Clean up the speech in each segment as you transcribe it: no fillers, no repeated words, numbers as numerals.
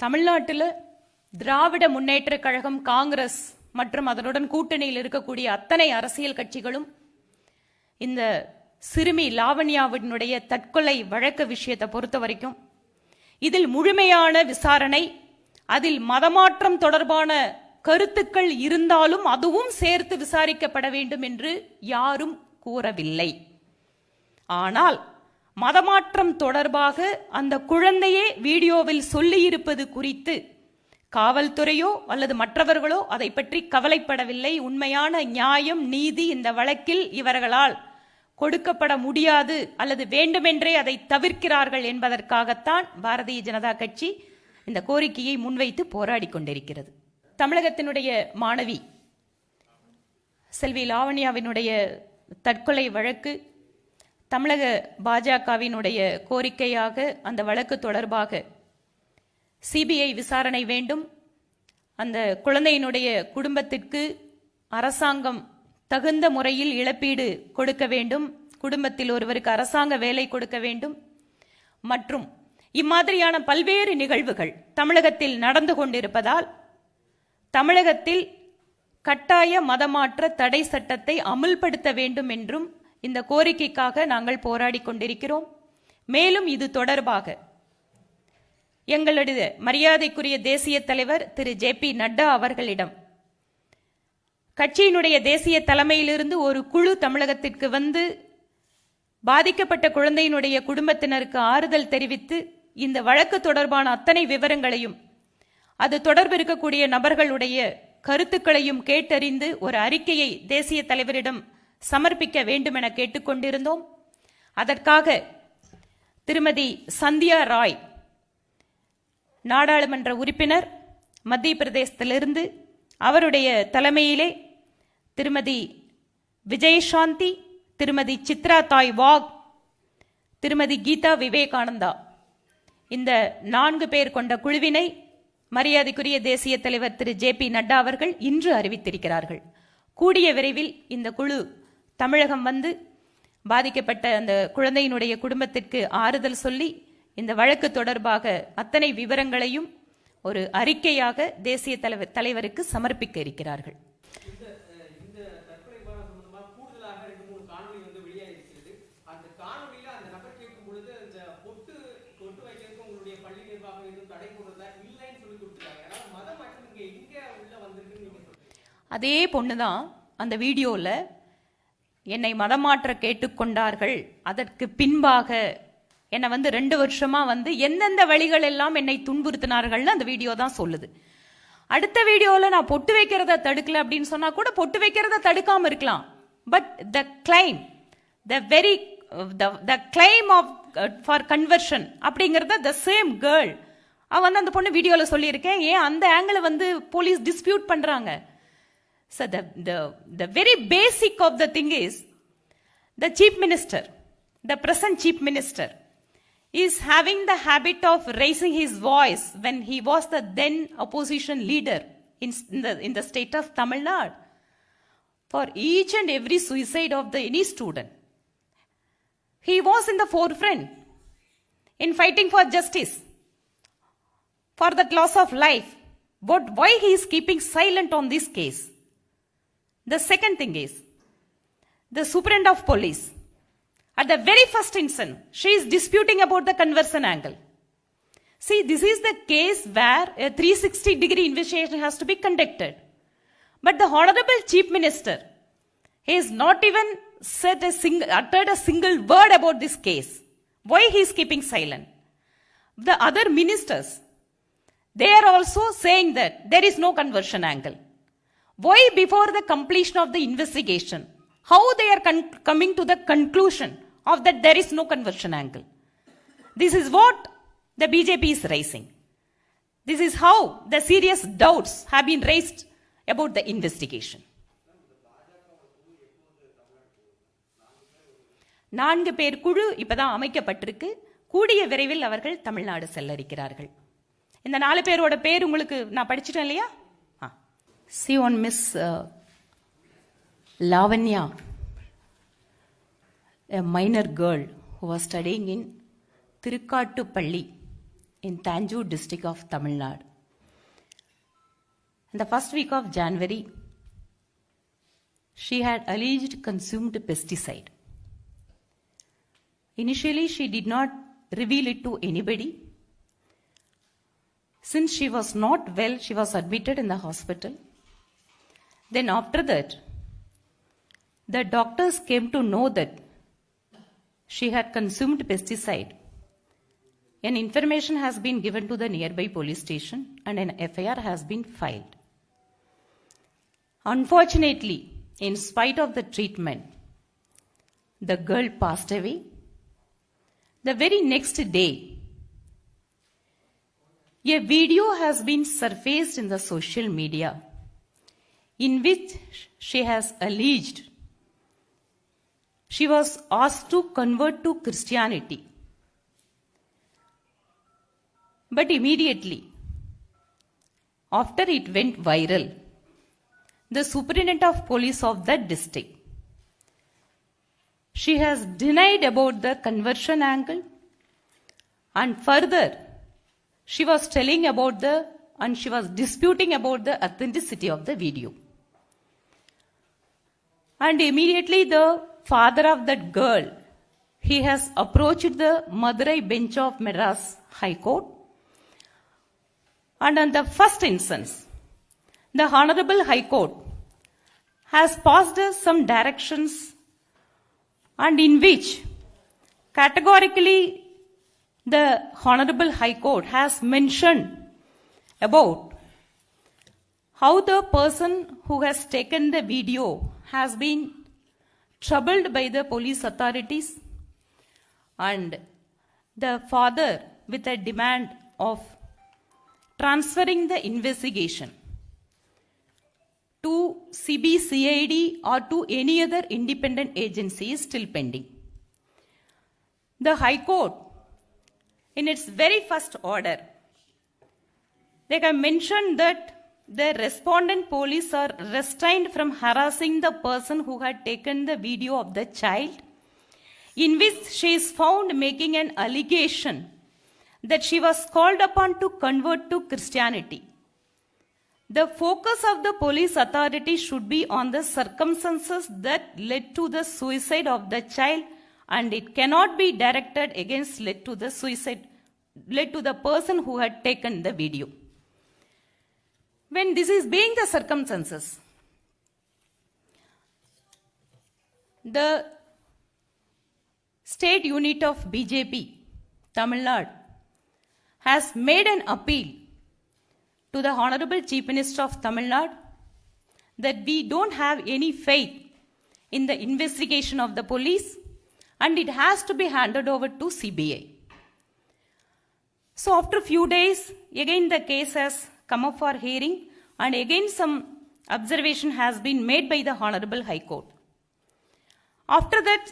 தமிழ்நாட்டில் திராவிட முன்னேற்ற கழகம், காங்கிரஸ் மற்றும் அதனுடன் கூட்டணியில் இருக்கக்கூடிய அத்தனை அரசியல் கட்சிகளும் இந்த சிறுமி லாவண்யாவினுடைய தற்கொலை வழக்கு விஷயத்தை பொறுத்த வரைக்கும் இதில் முழுமையான விசாரணை, அதில் மதமாற்றம் தொடர்பான கருத்துக்கள் இருந்தாலும் அதுவும் சேர்த்து விசாரிக்கப்பட வேண்டும் என்று யாரும் கூறவில்லை. ஆனால் மதமாற்றம் தொடர்பாக அந்த குழந்தையே வீடியோவில் சொல்லியிருப்பது குறித்து காவல்துறையோ அல்லது மற்றவர்களோ அதை பற்றி கவலைப்படவில்லை. உண்மையான நியாயம், நீதி இந்த வழக்கில் இவர்களால் கொடுக்கப்பட முடியாது அல்லது வேண்டுமென்றே அதை தவிர்க்கிறார்கள் என்பதற்காகத்தான் பாரதிய ஜனதா கட்சி இந்த கோரிக்கையை முன்வைத்து போராடி கொண்டிருக்கிறது. தமிழகத்தினுடைய மாணவி செல்வி லாவண்யாவினுடைய தற்கொலை வழக்கு தமிழக பாஜகவினுடைய கோரிக்கையாக அந்த வழக்கு தொடர்பாக சிபிஐ விசாரணை வேண்டும். அந்த குழந்தையினுடைய குடும்பத்திற்கு அரசாங்கம் தகுந்த முறையில் இழப்பீடு கொடுக்க வேண்டும். குடும்பத்தில் ஒருவருக்கு அரசாங்க வேலை கொடுக்க வேண்டும். மற்றும் இம்மாதிரியான பல்வேறு நிகழ்வுகள் தமிழகத்தில் நடந்து கொண்டிருப்பதால் தமிழகத்தில் கட்டாய மதமாற்ற தடை சட்டத்தை அமுல்படுத்த வேண்டும் என்றும் இந்த கோரிக்கைக்காக நாங்கள் போராடி கொண்டிருக்கிறோம். மேலும் இது தொடர்பாக எங்களுடைய மரியாதைக்குரிய தேசிய தலைவர் திரு ஜே.பி. நட்டா அவர்களிடம் கட்சியினுடைய தேசிய தலைமையிலிருந்து ஒரு குழு தமிழகத்திற்கு வந்து பாதிக்கப்பட்ட குழந்தையினுடைய குடும்பத்தினருக்கு ஆறுதல் தெரிவித்து இந்த வழக்கு தொடர்பான அத்தனை விவரங்களையும் அது தொடர்பு இருக்கக்கூடிய நபர்களுடைய கருத்துக்களையும் கேட்டறிந்து ஒரு அறிக்கையை தேசிய தலைவரிடம் சமர்ப்பிக்க வேண்டும் என கேட்டுக்கொண்டிருந்தோம். அதற்காக திருமதி சந்தியா ராய், நாடாளுமன்ற உறுப்பினர், மத்திய பிரதேசத்திலிருந்து, அவருடைய தலைமையிலே திருமதி விஜயசாந்தி, திருமதி சித்ரா தாய் வாக், திருமதி கீதா விவேகானந்தா, இந்த 4 பேர் கொண்ட குழுவினை மரியாதைக்குரிய தேசிய தலைவர் திரு ஜே.பி. நட்டா அவர்கள் இன்று அறிவித்திருக்கிறார்கள். கூடிய விரைவில் இந்த குழு தமிழகம் வந்து பாதிக்கப்பட்ட அந்த குழந்தையினுடைய குடும்பத்திற்கு ஆறுதல் சொல்லி இந்த வழக்கு தொடர்பாக அத்தனை விவரங்களையும் ஒரு அறிக்கையாக தேசிய தலைவருக்கு சமர்ப்பிக்க இருக்கிறார்கள். அதே பொண்ணுதான் அந்த வீடியோவில் என்னை மதமாற்ற கேட்டுக்கொண்டார்கள். அதற்கு பின்பாக என்னை 2 வருஷமா எந்தெந்த வழிகள் எல்லாம் என்னை துன்புறுத்தினார்கள்னு அந்த வீடியோ தான் சொல்லுது. அடுத்த வீடியோவில் நான் பொட்டு வைக்கிறத தடுக்கல அப்படின்னு சொன்னா கூட பொட்டு வைக்கிறத தடுக்காம இருக்கலாம். But the claim of for conversion அப்படிங்கிறத த சேம் கேர்ள் அவன் அந்த பொண்ணு வீடியோவில் சொல்லியிருக்கேன். ஏன் அந்த ஆங்கிளை போலீஸ் டிஸ்பியூட் பண்றாங்க? So the very basic of the thing is the chief minister, the present chief minister, is having the habit of raising his voice when he was the then opposition leader in the state of Tamil Nadu for each and every suicide of any student. He was in the forefront in fighting for justice, for the loss of life. But why he is keeping silent on this case? The second thing is, the superintendent of police, at the very first instance, she is disputing about the conversion angle. See, this is the case where a 360-degree investigation has to be conducted. But the Honorable Chief Minister has not even uttered a single word about this case. Why he is keeping silent? The other ministers, they are also saying that there is no conversion angle. Why before the completion of the investigation, how they are coming to the conclusion of that there is no conversion angle? This is what the BJP is raising. This is how the serious doubts have been raised about the investigation. 4 பேர் குழு இப்பதான் அமைக்கப்பட்டிருக்கு. கூடிய விரைவில் அவர்கள் தமிழ்நாடு செல்ல இருக்கிறார்கள். இந்த 4 பேரோட பேர் உங்களுக்கு நான் படிச்சிட்டேன் இல்லையா? See on Miss Lavanya, a minor girl who was studying in Tirukkattupalli in Tanjore district of Tamil Nadu. In the first week of January, she had alleged consumed pesticide. Initially, she did not reveal it to anybody. Since she was not well, she was admitted in the hospital. Then after that, the doctors came to know that she had consumed pesticide. An information has been given to the nearby police station and an FIR has been filed. Unfortunately, in spite of the treatment, the girl passed away. The very next day, a video has been surfaced in the social media in which she has alleged she was asked to convert to Christianity. But immediately, after it went viral, the superintendent of police of that district, she has denied about the conversion angle, and further, she was telling about she was disputing about the authenticity of the video. And immediately the father of that girl, he has approached the Madurai bench of Madras High Court. And on the first instance, the Honorable High Court has passed some directions and in which categorically the Honorable High Court has mentioned about how the person who has taken the video has been troubled by the police authorities and the father with a demand of transferring the investigation to CBCID or to any other independent agency is still pending. The High Court, in its very first order, they have mentioned that the respondent police are restrained from harassing the person who had taken the video of the child, in which she is found making an allegation that she was called upon to convert to Christianity. The focus of the police authority should be on the circumstances that led to the suicide of the child, and it cannot be directed against led to the person who had taken the video. When this is being the circumstances, the state unit of BJP, Tamil Nadu, has made an appeal to the Honorable Chief Minister of Tamil Nadu that we don't have any faith in the investigation of the police and it has to be handed over to CBI. So after a few days, again the case has come up for hearing and again some observation has been made by the Honorable High Court. After that,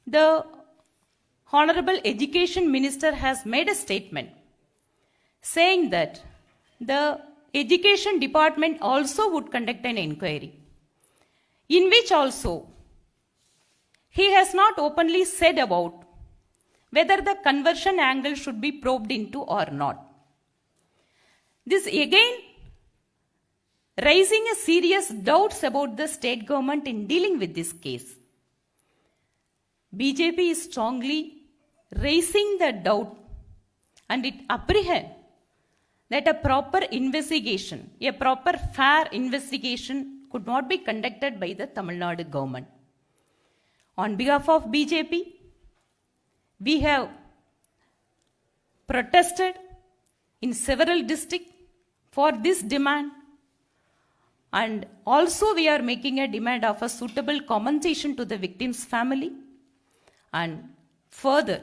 the Honorable Education Minister has made a statement saying that the Education Department also would conduct an inquiry, in which also he has not openly said about whether the conversion angle should be probed into or not. This again raising a serious doubts about the state government in dealing with this case. BJP is strongly raising the doubt and it apprehends that a proper investigation, a proper fair investigation could not be conducted by the Tamil Nadu government. On behalf of BJP, we have protested in several districts for this demand, and also we are making a demand of a suitable compensation to the victim's family. And further,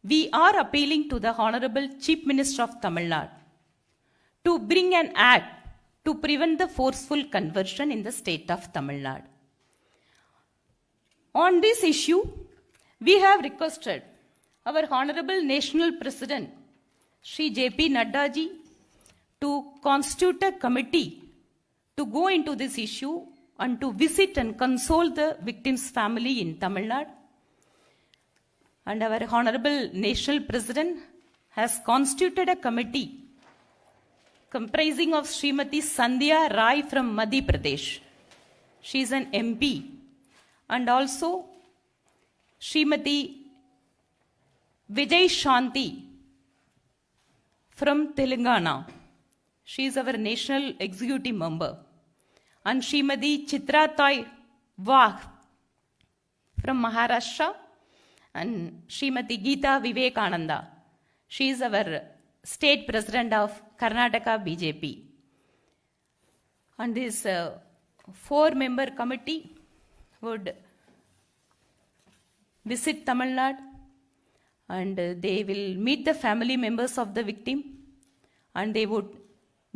we are appealing to the Honorable Chief Minister of Tamil Nadu to bring an act to prevent the forceful conversion in the state of Tamil Nadu. On this issue, we have requested our Honorable National President, Shri J.P. Nadda ji, to constitute a committee to go into this issue and to visit and console the victim's family in Tamil Nadu. And our Honorable National President has constituted a committee comprising of Srimati Sandhya Rai from Madhya Pradesh. She is an MP. And also Srimati Vijay Shanti from Telangana. She is our national executive member. And Srimati Chitratai Vagh from Maharashtra. And Srimati Geeta Vivekananda. She is our state president of Karnataka BJP. And this 4-member committee would visit Tamil Nadu, and they will meet the family members of the victim, and they would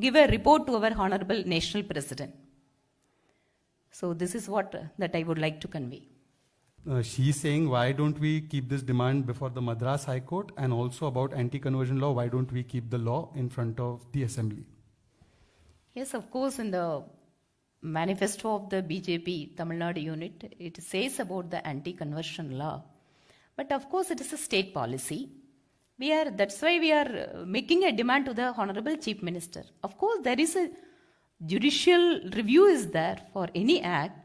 give a report to our Honorable National President. So this is what that I would like to convey. She's saying, why don't we keep this demand before the Madras High Court, and also about anti-conversion law, why don't we keep the law in front of the assembly? Yes, of course, in the manifesto of the BJP Tamil Nadu unit, it says about the anti-conversion law. But of course, it is a state policy. That's why we are making a demand to the Honorable Chief Minister. Of course, there is a judicial review is there for any act,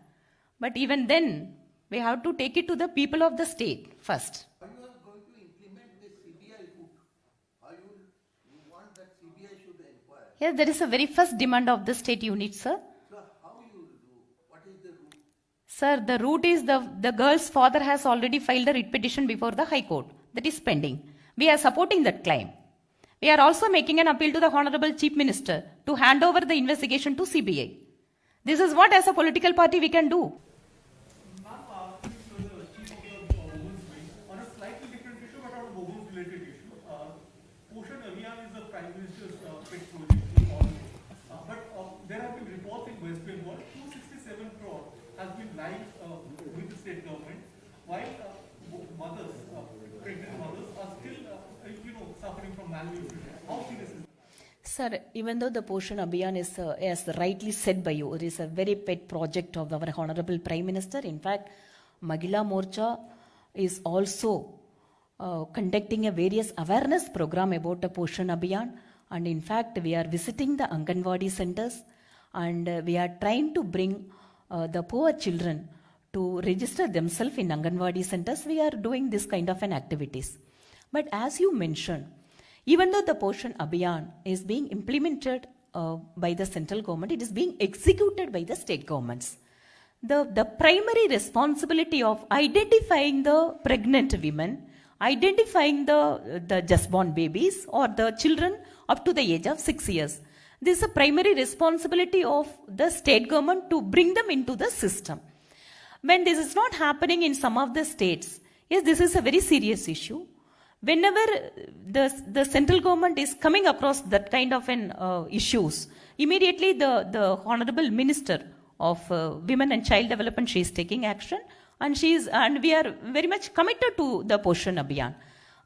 but even then, we have to take it to the people of the state first. Are you going to implement this CBI route? Are you want that CBI should inquire? Yes, that is a very first demand of the state unit, sir. So how you will do? What is the route? Sir, the route is the girl's father has already filed a writ petition before the High Court. That is pending. We are supporting that claim. We are also making an appeal to the Honorable Chief Minister to hand over the investigation to CBI. This is what as a political party we can do. There have been reports in West Bengal, 267 crore has been lying with the state government, while mothers, pregnant mothers, are still, suffering from malnutrition. How serious is this? Sir, even though the Poshan Abhiyan is, as rightly said by you, it is a very pet project of our Honorable Prime Minister. In fact, Mahila Morcha is also conducting a various awareness program about the Poshan Abhiyan. And in fact, we are visiting the Anganwadi centers, and we are trying to bring the poor children to register themselves in Anganwadi centers. We are doing this kind of an activities. But as you mentioned, even though the Poshan Abhiyan is being implemented by the central government, it is being executed by the state governments. The primary responsibility of identifying the pregnant women, identifying the just born babies or the children up to the age of 6 years. This is a primary responsibility of the state government to bring them into the system. When this is not happening in some of the states, yes, this is a very serious issue. Whenever the central government is coming across that kind of an issues, immediately the Honorable Minister of Women and Child Development, she is taking action, and we are very much committed to the Poshan Abhiyan.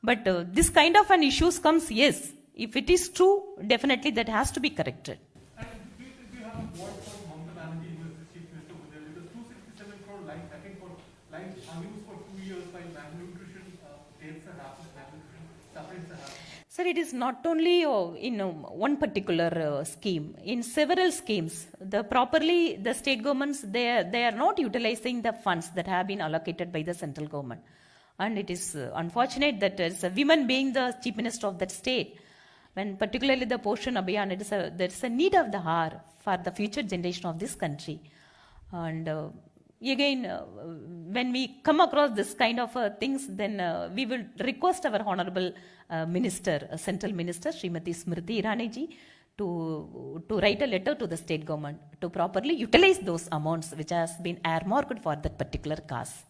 But this kind of an issues comes, yes, if it is true, definitely that has to be corrected. And do you have a word for Mamata Banerjee, who is the Chief Minister over there? Because 267 crore lives, I think, for lives unused for 2 years while malnutrition deaths have happened, malnutrition sufferings have happened. Sir, it is not only in one particular scheme. In several schemes, the state governments, they are not utilizing the funds that have been allocated by the central government. And it is unfortunate that as a woman being the Chief Minister of that state, when particularly the Poshan Abhiyan, there is a need of the hour for the future generation of this country. And again, when we come across this kind of things, then we will request our Honorable Minister, Central Minister, Srimati Smriti Irani ji, to write a letter to the state government to properly utilize those amounts which has been earmarked for that particular cause.